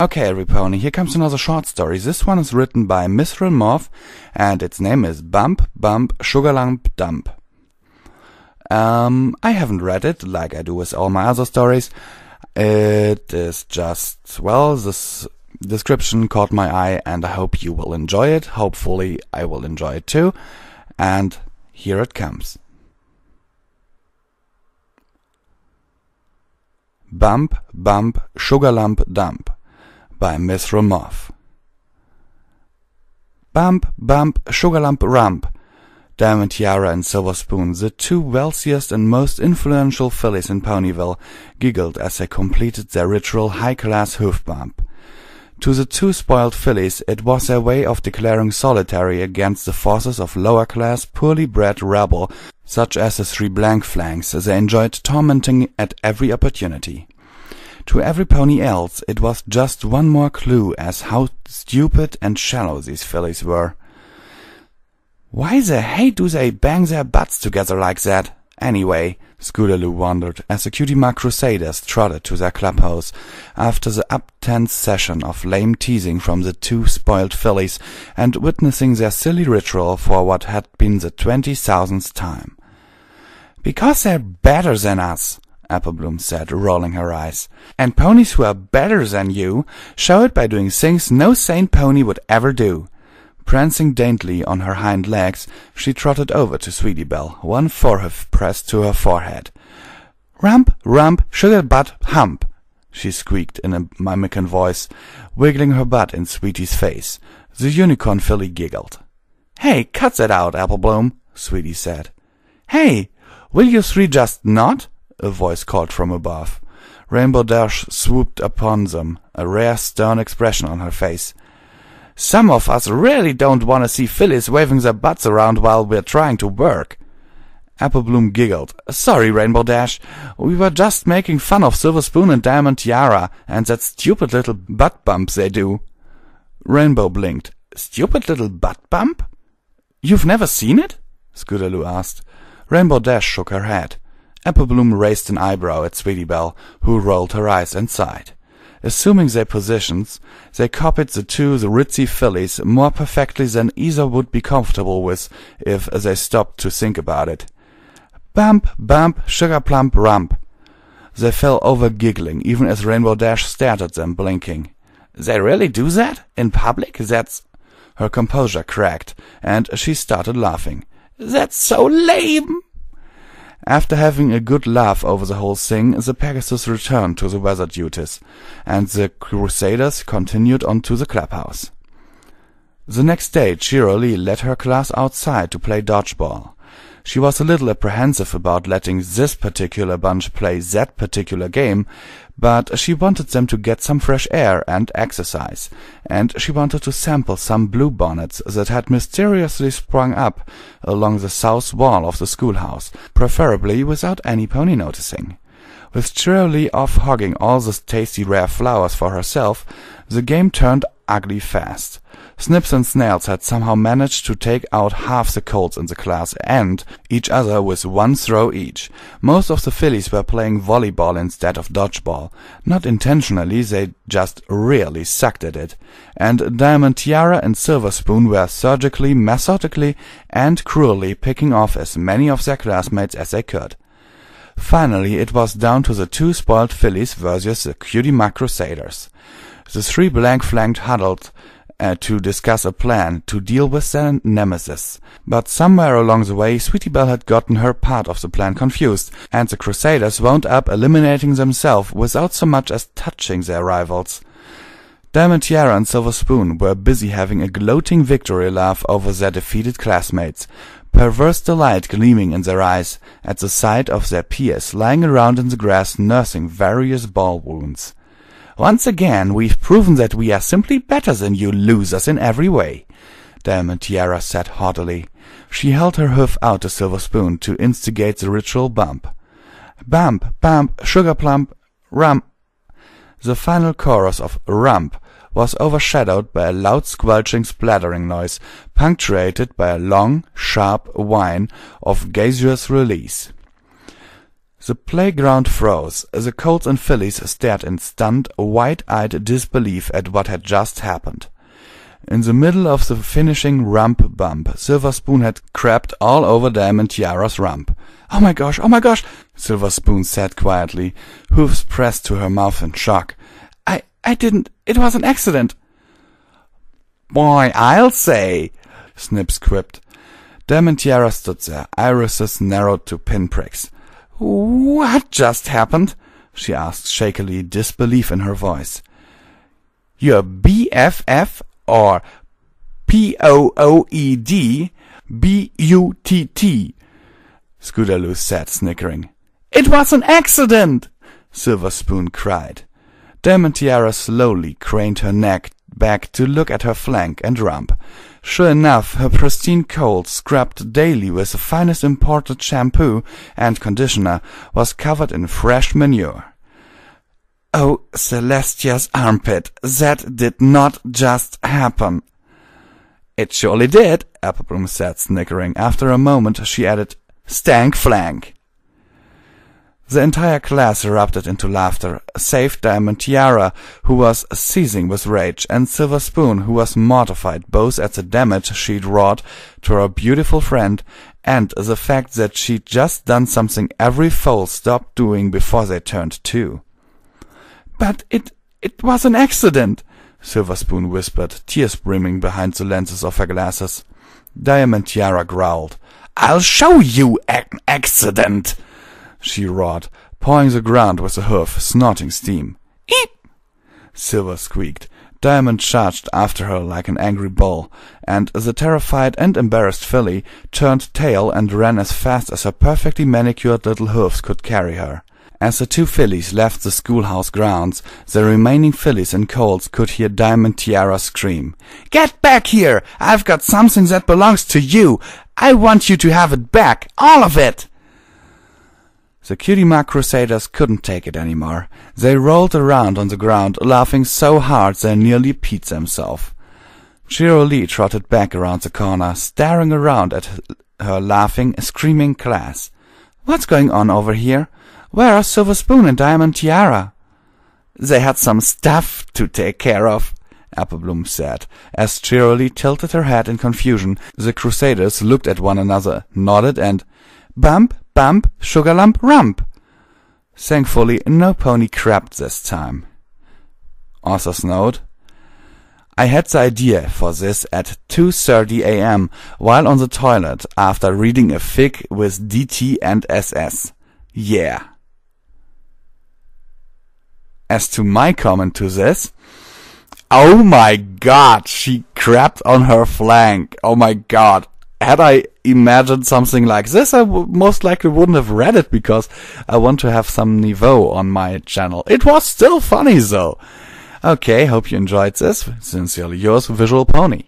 Okay, every pony, here comes another short story. This one is written by MythrilMoth, and its name is Bump, Bump, Sugarlump, Dump. I haven't read it, like I do with all my other stories. It is just, well, this description caught my eye, and I hope you will enjoy it. Hopefully, I will enjoy it too. And here it comes. Bump, Bump, Sugarlump, Dump by MythrilMoth. Bump, Bump, Sugarlump, Rump, Diamond Tiara and Silver Spoon, the two wealthiest and most influential fillies in Ponyville, giggled as they completed their ritual high-class hoof bump. To the two spoiled fillies, it was their way of declaring solidarity against the forces of lower-class, poorly bred rabble, such as the three blank flanks they enjoyed tormenting at every opportunity. To every pony else, it was just one more clue as how stupid and shallow these fillies were. Why the hey do they bang their butts together like that? Anyway, Sugarlump wondered as the Cutie Mark Crusaders trotted to their clubhouse after the up-tense session of lame teasing from the two spoiled fillies and witnessing their silly ritual for what had been the 20,000th time. "Because they're better than us," Applebloom said, rolling her eyes. "And ponies who are better than you show it by doing things no sane pony would ever do." Prancing daintily on her hind legs, she trotted over to Sweetie Belle, one forehoof pressed to her forehead. "Rump, rump, sugar butt, hump," she squeaked in a mimicking voice, wiggling her butt in Sweetie's face. The unicorn filly giggled. "Hey, cut that out, Applebloom," Sweetie said. "Hey, will you three just not?" a voice called from above. Rainbow Dash swooped upon them, a rare stern expression on her face. "Some of us really don't want to see fillies waving their butts around while we're trying to work." Applebloom giggled. "Sorry, Rainbow Dash. We were just making fun of Silver Spoon and Diamond Tiara and that stupid little butt bump they do." Rainbow blinked. "Stupid little butt bump? You've never seen it?" Sugarlump asked. Rainbow Dash shook her head. Applebloom raised an eyebrow at Sweetie Belle, who rolled her eyes and sighed. Assuming their positions, they copied the ritzy fillies more perfectly than either would be comfortable with if they stopped to think about it. Bump, bump, sugar plump, rump. They fell over giggling, even as Rainbow Dash stared at them, blinking. "They really do that? In public? That's—" Her composure cracked, and she started laughing. "That's so lame!" After having a good laugh over the whole thing, the Pegasus returned to the weather duties, and the Crusaders continued on to the clubhouse. The next day, Cheerilee led her class outside to play dodgeball. She was a little apprehensive about letting this particular bunch play that particular game, but she wanted them to get some fresh air and exercise, and she wanted to sample some bluebonnets that had mysteriously sprung up along the south wall of the schoolhouse, preferably without any pony noticing. With Cheerilee off hogging all the tasty rare flowers for herself, the game turned ugly fast. Snips and Snails had somehow managed to take out half the colts in the class and each other with one throw each. Most of the fillies were playing volleyball instead of dodgeball. Not intentionally, they just really sucked at it. And Diamond Tiara and Silver Spoon were surgically, methodically, and cruelly picking off as many of their classmates as they could. Finally, it was down to the two spoiled fillies versus the Cutie Mark Crusaders. The three blank-flanked huddled to discuss a plan to deal with their nemesis. But somewhere along the way, Sweetie Belle had gotten her part of the plan confused, and the Crusaders wound up eliminating themselves without so much as touching their rivals. Diamond Tiara and Silver Spoon were busy having a gloating victory laugh over their defeated classmates, perverse delight gleaming in their eyes at the sight of their peers lying around in the grass nursing various ball wounds. "Once again, we've proven that we are simply better than you losers in every way," Diamond Tiara said haughtily. She held her hoof out to Silver Spoon to instigate the ritual bump. "Bump, bump, sugar plump, rump." The final chorus of rump was overshadowed by a loud squelching splattering noise, punctuated by a long, sharp whine of gaseous release. The playground froze. The colts and fillies stared in stunned, wide-eyed disbelief at what had just happened. In the middle of the finishing rump bump, Silver Spoon had crept all over Diamond Tiara's rump. "Oh my gosh," Silver Spoon said quietly, hooves pressed to her mouth in shock. I didn't. It was an accident." "Boy, I'll say," Snips quipped. Diamond Tiara stood there, irises narrowed to pinpricks. "What just happened?" she asked shakily, disbelief in her voice. "Your BFF or POOED BUTT, Scootaloo said, snickering. "It was an accident!" Silver Spoon cried. Diamond Tiara slowly craned her neck back to look at her flank and rump. Sure enough, her pristine colt, scrubbed daily with the finest imported shampoo and conditioner, was covered in fresh manure. "Oh, Celestia's armpit, that did not just happen." "It surely did," Applebloom said, snickering. After a moment, she added, "Stank flank." The entire class erupted into laughter, save Diamond Tiara, who was seething with rage, and Silver Spoon, who was mortified both at the damage she'd wrought to her beautiful friend and the fact that she'd just done something every foal stopped doing before they turned two. "But it was an accident," Silver Spoon whispered, tears brimming behind the lenses of her glasses. Diamond Tiara growled. "I'll show you an accident," she roared, pawing the ground with a hoof, snorting steam. "Eep!" Silver squeaked. Diamond charged after her like an angry bull, and the terrified and embarrassed filly turned tail and ran as fast as her perfectly manicured little hoofs could carry her. As the two fillies left the schoolhouse grounds, the remaining fillies and colts could hear Diamond Tiara scream, "Get back here! I've got something that belongs to you! I want you to have it back! All of it!" The Cutie Mark Crusaders couldn't take it anymore. They rolled around on the ground, laughing so hard they nearly peed themselves. Chiro Lee trotted back around the corner, staring around at her laughing, screaming class. "What's going on over here? Where are Silver Spoon and Diamond Tiara?" "They had some stuff to take care of," Applebloom said. As Chiro Lee tilted her head in confusion, the Crusaders looked at one another, nodded, and bump, bump, Sugarlump, rump. Thankfully, no pony crapped this time. Author's note: I had the idea for this at 2:30 a.m. while on the toilet after reading a fic with DT and SS. Yeah. As to my comment to this, oh my god, she crapped on her flank. Oh my god. Had I imagined something like this, I most likely wouldn't have read it because I want to have some niveau on my channel. It was still funny though. Okay, hope you enjoyed this. Sincerely yours, Visual Pony.